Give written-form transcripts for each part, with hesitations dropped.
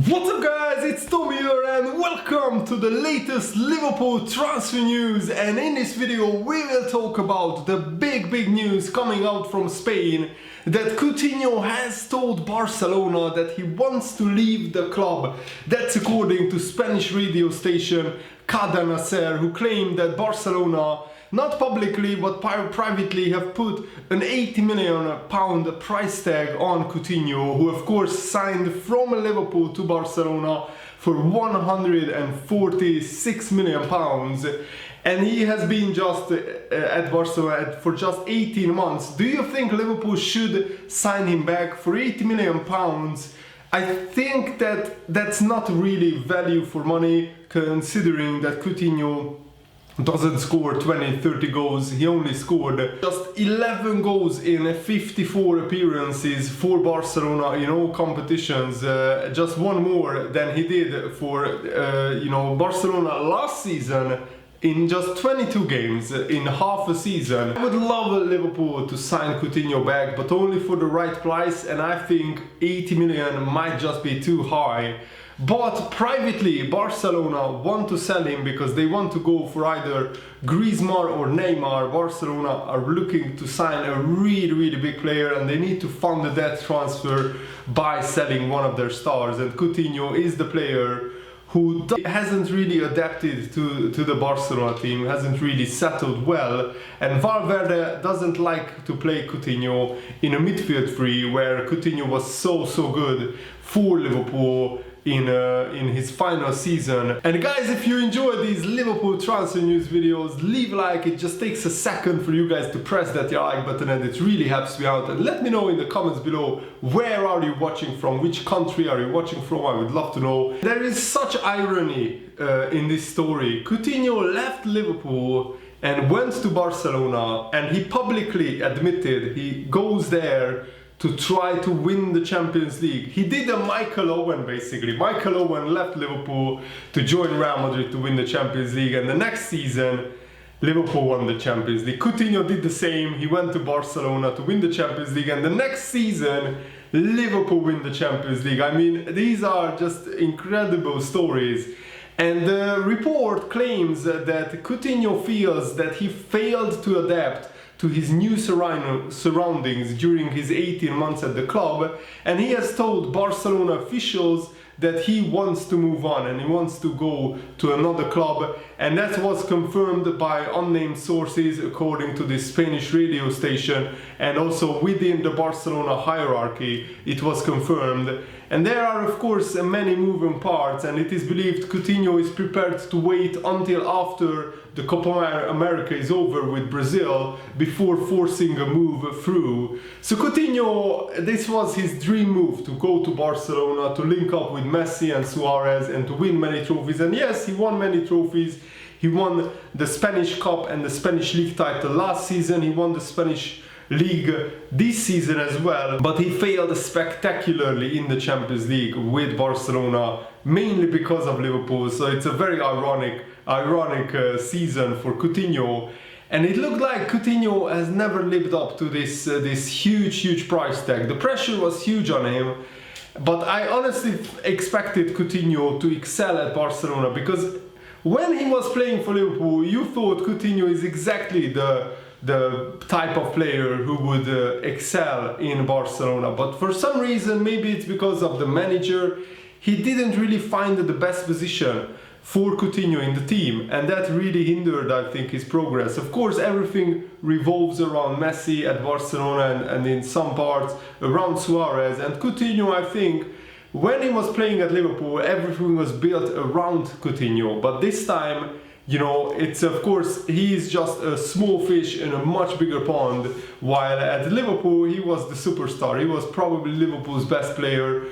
What's up guys, it's Tommy here and welcome to the latest Liverpool transfer news. And in this video we will talk about the big news coming out from Spain, that Coutinho has told Barcelona that he wants to leave the club. That's according to Spanish radio station Cadena SER, who claimed that Barcelona, not publicly but privately, have put an £80 million price tag on Coutinho, who of course signed from Liverpool to Barcelona for £146 million, and he has been just at Barcelona for just 18 months. Do you think Liverpool should sign him back for £80 million? I think that that's not really value for money, considering that Coutinho doesn't score 20-30 goals. He only scored just 11 goals in 54 appearances for Barcelona in all competitions, just one more than he did for Barcelona last season in just 22 games in half a season. I would love Liverpool to sign Coutinho back, but only for the right price, and I think 80 million might just be too high. But privately, Barcelona want to sell him because they want to go for either Griezmann or Neymar. Barcelona are looking to sign a really big player, and they need to fund that transfer by selling one of their stars. And Coutinho is the player who hasn't really adapted to the Barcelona team, hasn't really settled well, and Valverde doesn't like to play Coutinho in a midfield three, where Coutinho was so good for Liverpool in his final season. And guys, if you enjoy these Liverpool transfer news videos, leave a like. It just takes a second for you guys to press that like button, and it really helps me out. And let me know in the comments below, where are you watching from, which country are you watching from? I would love to know. There is such irony in this story. Coutinho left Liverpool and went to Barcelona, and he publicly admitted he goes there to try to win the Champions League. He did a Michael Owen basically. Michael Owen left Liverpool to join Real Madrid to win the Champions League, and the next season Liverpool won the Champions League. Coutinho did the same. He went to Barcelona to win the Champions League, and the next season Liverpool win the Champions League. I mean, these are just incredible stories. And the report claims that Coutinho feels that he failed to adapt to his new surroundings during his 18 months at the club, and he has told Barcelona officials that he wants to move on and he wants to go to another club, and that was confirmed by unnamed sources according to the Spanish radio station, and also within the Barcelona hierarchy it was confirmed. And there are of course many moving parts, and it is believed Coutinho is prepared to wait until after the Copa America is over with Brazil before forcing a move through. So Coutinho, this was his dream move, to go to Barcelona, to link up with Messi and Suarez and to win many trophies. And yes, he won many trophies. He won the Spanish Cup and the Spanish League title last season. He won the Spanish League this season as well, but he failed spectacularly in the Champions League with Barcelona, mainly because of Liverpool. So it's a very ironic season for Coutinho, and it looked like Coutinho has never lived up to this huge price tag. The pressure was huge on him, but I honestly expected Coutinho to excel at Barcelona, because when he was playing for Liverpool, you thought Coutinho is exactly the type of player who would excel in Barcelona. But for some reason, maybe it's because of the manager, he didn't really find the best position for Coutinho in the team, and that really hindered, I think, his progress. Of course, everything revolves around Messi at Barcelona, and in some parts around Suarez. And Coutinho, I think, when he was playing at Liverpool, everything was built around Coutinho. But this time, you know, it's of course, he is just a small fish in a much bigger pond, while at Liverpool he was the superstar. He was probably Liverpool's best player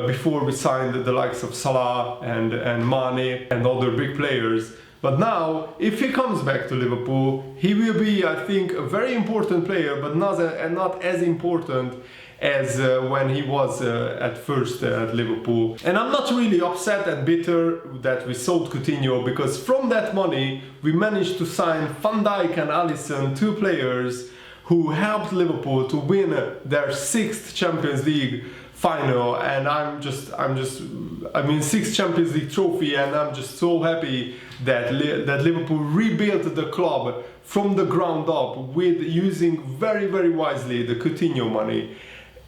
before we signed the likes of Salah and Mane and other big players. But now, if he comes back to Liverpool, he will be, I think, a very important player, but not as important as when he was at first at Liverpool. And I'm not really upset and bitter that we sold Coutinho, because from that money we managed to sign Van Dijk and Alisson, two players who who helped Liverpool to win their 6th Champions League final, and I mean 6th Champions League trophy, and I'm just so happy that Liverpool rebuilt the club from the ground up with using very, very wisely the Coutinho money.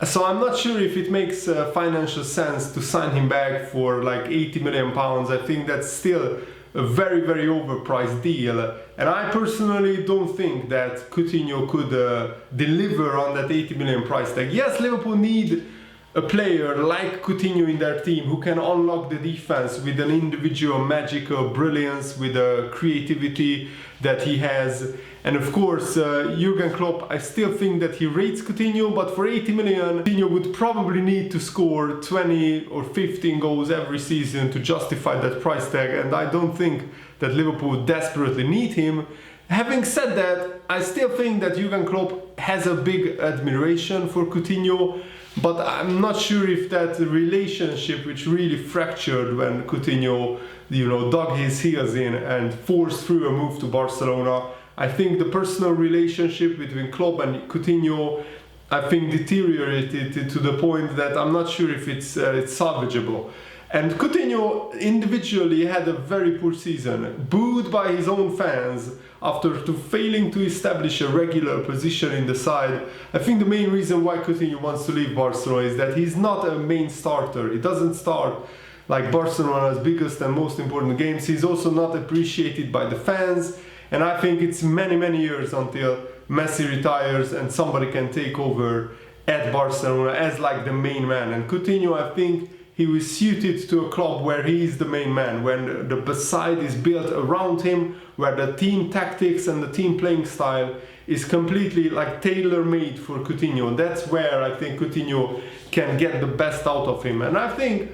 So I'm not sure if it makes financial sense to sign him back for like 80 million pounds. I think that's still a very, very overpriced deal, and I personally don't think that Coutinho could deliver on that 80 million price tag. Yes, Liverpool need a player like Coutinho in their team who can unlock the defense with an individual magical brilliance, with the creativity that he has. And of course, Jurgen Klopp, I still think that he rates Coutinho, but for 80 million, Coutinho would probably need to score 20 or 15 goals every season to justify that price tag, and I don't think that Liverpool desperately need him. Having said that, I still think that Jurgen Klopp has a big admiration for Coutinho, but I'm not sure if that relationship, which really fractured when Coutinho, dug his heels in and forced through a move to Barcelona. I think the personal relationship between Klopp and Coutinho, I think, deteriorated to the point that I'm not sure if it's salvageable. And Coutinho individually had a very poor season, booed by his own fans after failing to establish a regular position in the side. I think the main reason why Coutinho wants to leave Barcelona is that he's not a main starter. He doesn't start like Barcelona's biggest and most important games. He's also not appreciated by the fans. And I think it's many, many years until Messi retires and somebody can take over at Barcelona as like the main man. And Coutinho, I think he was suited to a club where he is the main man, when the side is built around him, where the team tactics and the team playing style is completely like tailor-made for Coutinho. And that's where I think Coutinho can get the best out of him. And I think,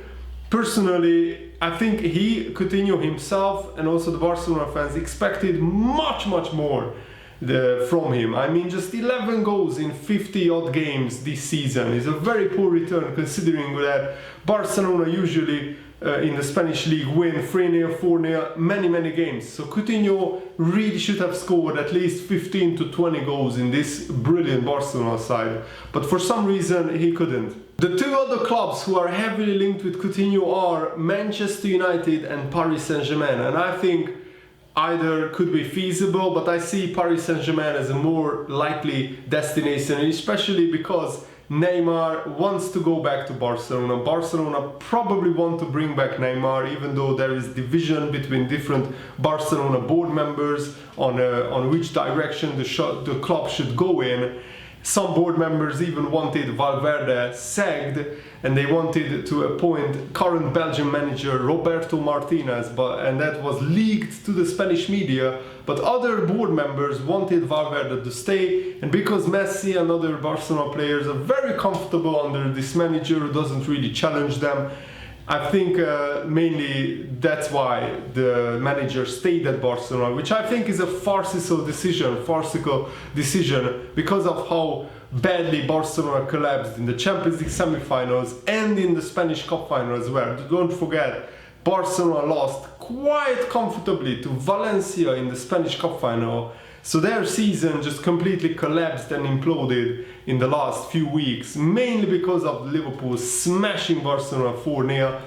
personally, Coutinho himself and also the Barcelona fans expected much, much more from him. I mean, just 11 goals in 50 odd games this season is a very poor return, considering that Barcelona usually in the Spanish league win 3-0, 4-0, many games. So Coutinho really should have scored at least 15 to 20 goals in this brilliant Barcelona side, but for some reason he couldn't. The two other clubs who are heavily linked with Coutinho are Manchester United and Paris Saint-Germain, and I think either could be feasible, but I see Paris Saint-Germain as a more likely destination, especially because Neymar wants to go back to Barcelona. Barcelona probably want to bring back Neymar, even though there is division between different Barcelona board members on which direction the club should go in. Some board members even wanted Valverde sacked, and they wanted to appoint current Belgian manager Roberto Martinez, and that was leaked to the Spanish media. But other board members wanted Valverde to stay, and because Messi and other Barcelona players are very comfortable under this manager who doesn't really challenge them, I think mainly that's why the manager stayed at Barcelona, which I think is a farcical decision because of how badly Barcelona collapsed in the Champions League semi-finals and in the Spanish Cup final as well. Don't forget, Barcelona lost quite comfortably to Valencia in the Spanish Cup final. So their season just completely collapsed and imploded in the last few weeks, mainly because of Liverpool smashing Barcelona 4-0.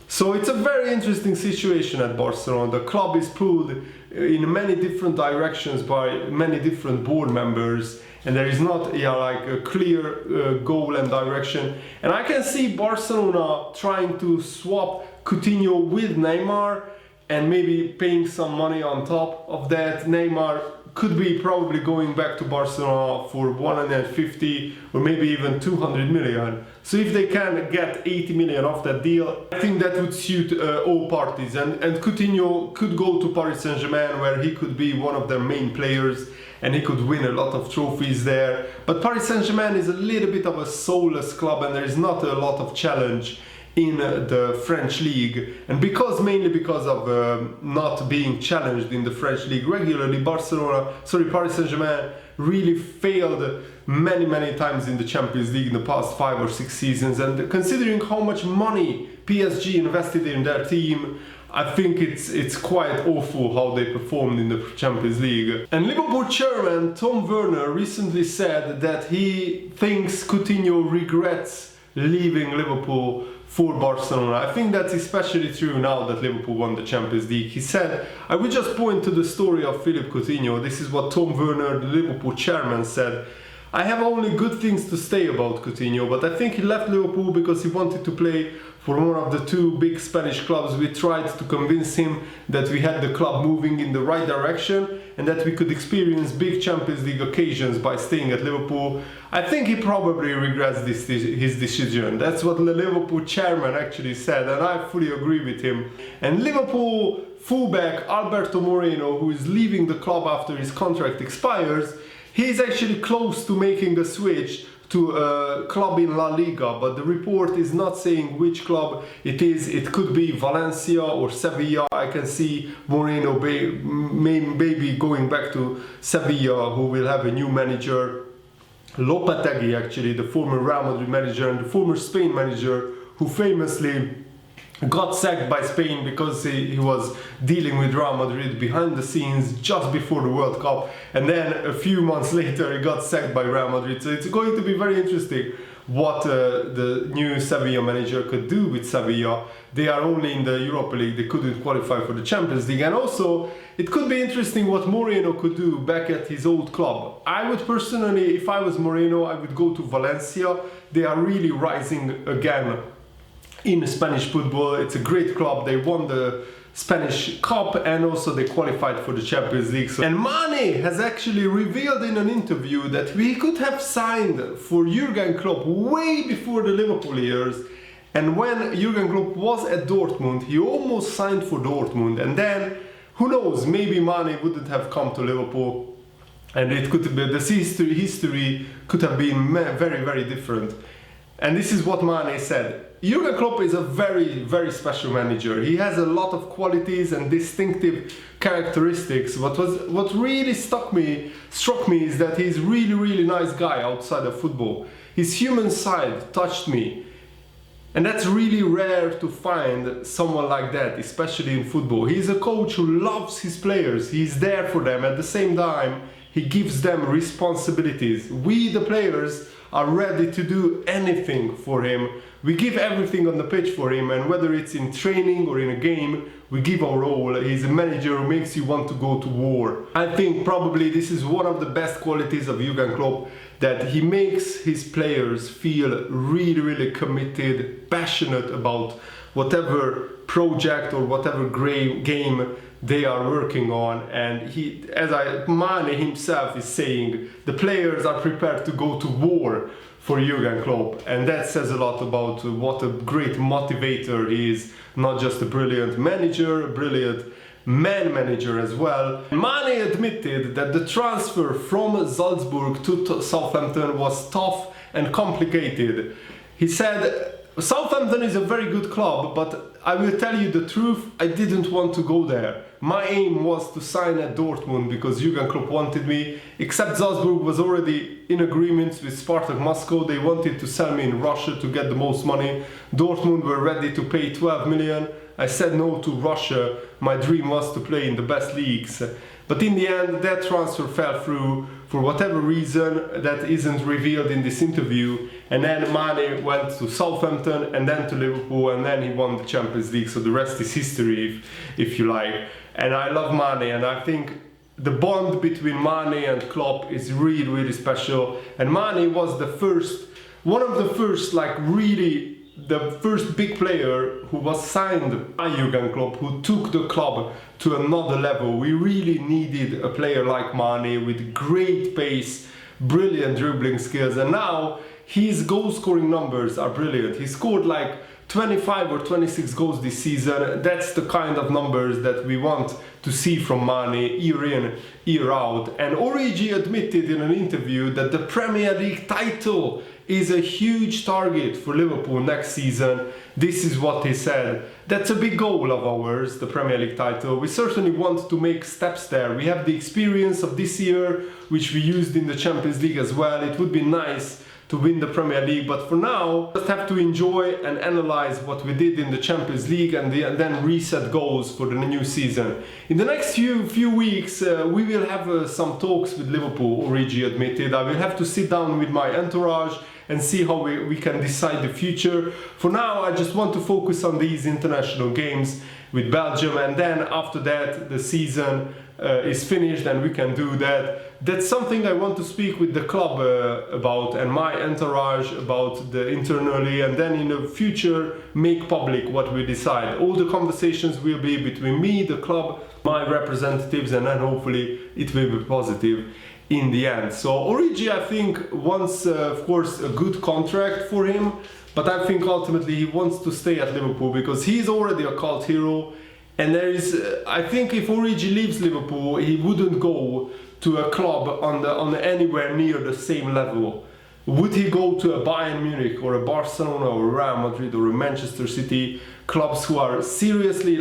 So it's a very interesting situation at Barcelona. The club is pulled in many different directions by many different board members, and there is not like a clear goal and direction. And I can see Barcelona trying to swap Coutinho with Neymar and maybe paying some money on top of that. Neymar could be probably going back to Barcelona for 150 or maybe even 200 million. So if they can get 80 million off that deal, I think that would suit all parties. And Coutinho could go to Paris Saint-Germain, where he could be one of their main players and he could win a lot of trophies there. But Paris Saint-Germain is a little bit of a soulless club, and there is not a lot of challenge in the French league, and mainly because of not being challenged in the French league regularly, Paris Saint-Germain really failed many times in the Champions League in the past 5 or 6 seasons. And considering how much money PSG invested in their team, I think it's quite awful how they performed in the Champions League. And Liverpool chairman Tom Werner recently said that he thinks Coutinho regrets leaving Liverpool for Barcelona. I think that's especially true now that Liverpool won the Champions League. He said, I will just point to the story of Philippe Coutinho. This is what Tom Werner, the Liverpool chairman, said. I have only good things to say about Coutinho, but I think he left Liverpool because he wanted to play for one of the two big Spanish clubs. We tried to convince him that we had the club moving in the right direction and that we could experience big Champions League occasions by staying at Liverpool. I think he probably regrets his decision. That's what the Liverpool chairman actually said, and I fully agree with him. And Liverpool fullback Alberto Moreno, who is leaving the club after his contract expires, he is actually close to making a switch to a club in La Liga, but the report is not saying which club it is. It could be Valencia or Sevilla. I can see Moreno maybe going back to Sevilla, who will have a new manager. Lopetegui, actually, the former Real Madrid manager and the former Spain manager, who famously got sacked by Spain because he was dealing with Real Madrid behind the scenes just before the World Cup, and then a few months later he got sacked by Real Madrid. So it's going to be very interesting what the new Sevilla manager could do with Sevilla. They are only in the Europa League, they couldn't qualify for the Champions League, and also it could be interesting what Moreno could do back at his old club. I would personally, if I was Moreno, I would go to Valencia. They are really rising again in Spanish football. It's a great club. They won the Spanish Cup and also they qualified for the Champions League. And Mane has actually revealed in an interview that we could have signed for Jurgen Klopp way before the Liverpool years. And when Jurgen Klopp was at Dortmund, he almost signed for Dortmund. And then, who knows, maybe Mane wouldn't have come to Liverpool. And it could be, the history could have been very, very different. And this is what Mane said. Jurgen Klopp is a very, very special manager. He has a lot of qualities and distinctive characteristics. What really struck me is that he's really, really nice guy outside of football. His human side touched me. And that's really rare to find someone like that, especially in football. He's a coach who loves his players. He's there for them. At the same time, he gives them responsibilities. We, the players, are ready to do anything for him. We give everything on the pitch for him, and whether it's in training or in a game, we give our all. He's a manager who makes you want to go to war. I think probably this is one of the best qualities of Jurgen Klopp, that he makes his players feel really, really committed, passionate about whatever project or whatever game they are working on. And Mane himself is saying, the players are prepared to go to war for Jurgen Klopp, and that says a lot about what a great motivator he is. Not just a brilliant manager, a brilliant man manager as well. Mane admitted that the transfer from Salzburg to Southampton was tough and complicated. He said, Southampton is a very good club, but I will tell you the truth, I didn't want to go there. My aim was to sign at Dortmund because Jurgen Klopp wanted me, except Salzburg was already in agreement with Spartak Moscow. They wanted to sell me in Russia to get the most money. Dortmund were ready to pay 12 million. I said no to Russia. My dream was to play in the best leagues. But in the end, that transfer fell through for whatever reason that isn't revealed in this interview. And then Mane went to Southampton and then to Liverpool, and then he won the Champions League. So the rest is history, if you like. And I love Mane, and I think the bond between Mane and Klopp is really, really special. And Mane was one of the first, the first big player who was signed by Jurgen Klopp, who took the club to another level. We really needed a player like Mane with great pace, brilliant dribbling skills, and now his goal scoring numbers are brilliant. He scored like 25 or 26 goals this season. That's the kind of numbers that we want to see from Mane year in, year out. And Origi admitted in an interview that the Premier League title is a huge target for Liverpool next season. This is what he said. That's a big goal of ours, the Premier League title. We certainly want to make steps there. We have the experience of this year, which we used in the Champions League as well. It would be nice to win the Premier League, but for now, just have to enjoy and analyze what we did in the Champions League and then reset goals for the new season. In the next few weeks, we will have some talks with Liverpool, Origi admitted. I will have to sit down with my entourage and see how we can decide the future. For now, I just want to focus on these international games with Belgium, and then after that, the season is finished and we can do that. That's something I want to speak with the club about and my entourage about the internally, and then in the future make public what we decide. All the conversations will be between me, the club, my representatives, and then hopefully it will be positive in the end. So Origi, I think, wants of course a good contract for him, but I think ultimately he wants to stay at Liverpool because he's already a cult hero. And there is, I think, if Origi leaves Liverpool, he wouldn't go to a club on anywhere near the same level. Would he go to a Bayern Munich or a Barcelona or a Real Madrid or a Manchester City, clubs who are seriously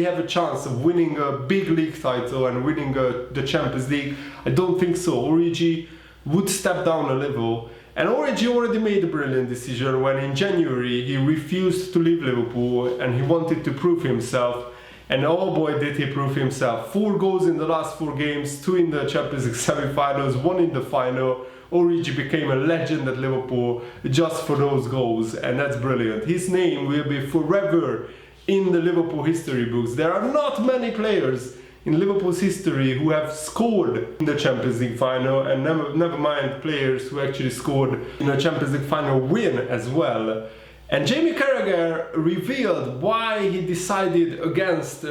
have a chance of winning a big league title and winning the Champions League? I don't think so. Origi would step down a level. And Origi already made a brilliant decision when in January he refused to leave Liverpool and he wanted to prove himself. And oh boy, did he prove himself. 4 goals in the last 4 games, 2 in the Champions League semi-finals, 1 in the final. Origi became a legend at Liverpool just for those goals, and that's brilliant. His name will be forever in the Liverpool history books. There are not many players in Liverpool's history who have scored in the Champions League final, and never mind players who actually scored in a Champions League final win as well. And Jamie Carragher revealed why he decided against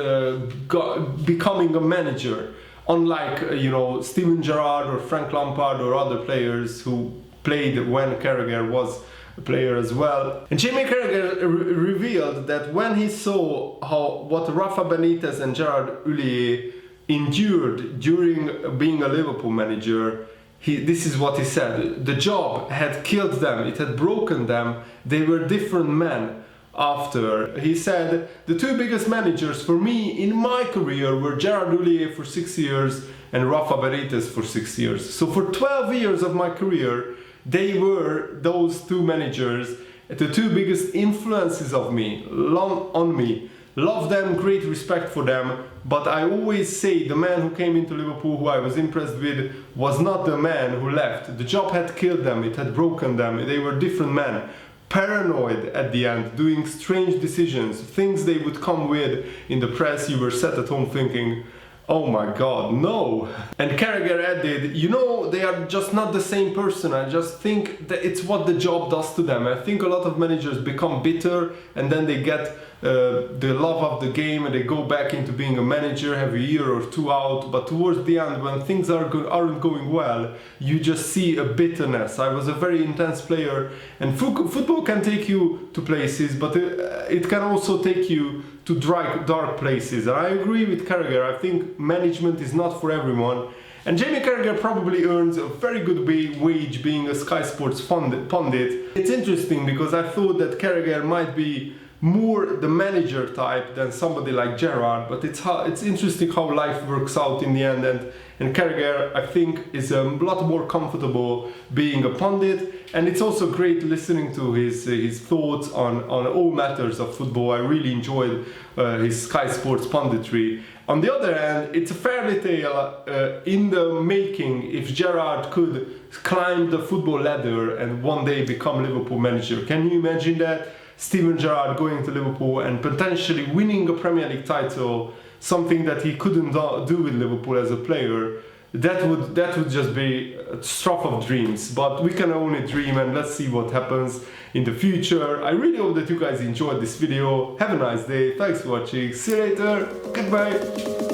becoming a manager, unlike Steven Gerrard or Frank Lampard or other players who played when Carragher was a player as well. And Jamie Carragher revealed that when he saw what Rafa Benitez and Gerard Houllier endured during being a Liverpool manager, this is what he said: the job had killed them, it had broken them, they were different men after. He said, the 2 biggest managers for me in my career were Gerard Houllier for 6 years and Rafa Benitez for 6 years. So for 12 years of my career, they were, those 2 managers, the 2 biggest influences on me. Love them, great respect for them, but I always say the man who came into Liverpool, who I was impressed with, was not the man who left. The job had killed them, it had broken them, they were different men. Paranoid at the end, doing strange decisions, things they would come with in the press. You were sat at home thinking, oh my god, no. And Carragher added, they are just not the same person. I just think that it's what the job does to them. I think a lot of managers become bitter and then they get the love of the game and they go back into being a manager, have a year or 2 out, but towards the end, when things aren't going well, you just see a bitterness. I was a very intense player, and football can take you to places, but it can also take you to dark places. And I agree with Carragher. I think management is not for everyone. And Jamie Carragher probably earns a very good wage being a Sky Sports pundit. It's interesting because I thought that Carragher might be more the manager type than somebody like Gerrard, but it's interesting how life works out in the end, and Carragher, I think, is a lot more comfortable being a pundit, and it's also great listening to his thoughts on all matters of football. I really enjoyed his Sky Sports punditry. On the other hand, it's a fairy tale in the making if Gerrard could climb the football ladder and one day become Liverpool manager. Can you imagine that? Steven Gerrard going to Liverpool and potentially winning a Premier League title, something that he couldn't do with Liverpool as a player. That would just be a stuff of dreams, but we can only dream, and let's see what happens in the future. I really hope that you guys enjoyed this video. Have a nice day, thanks for watching, see you later, goodbye.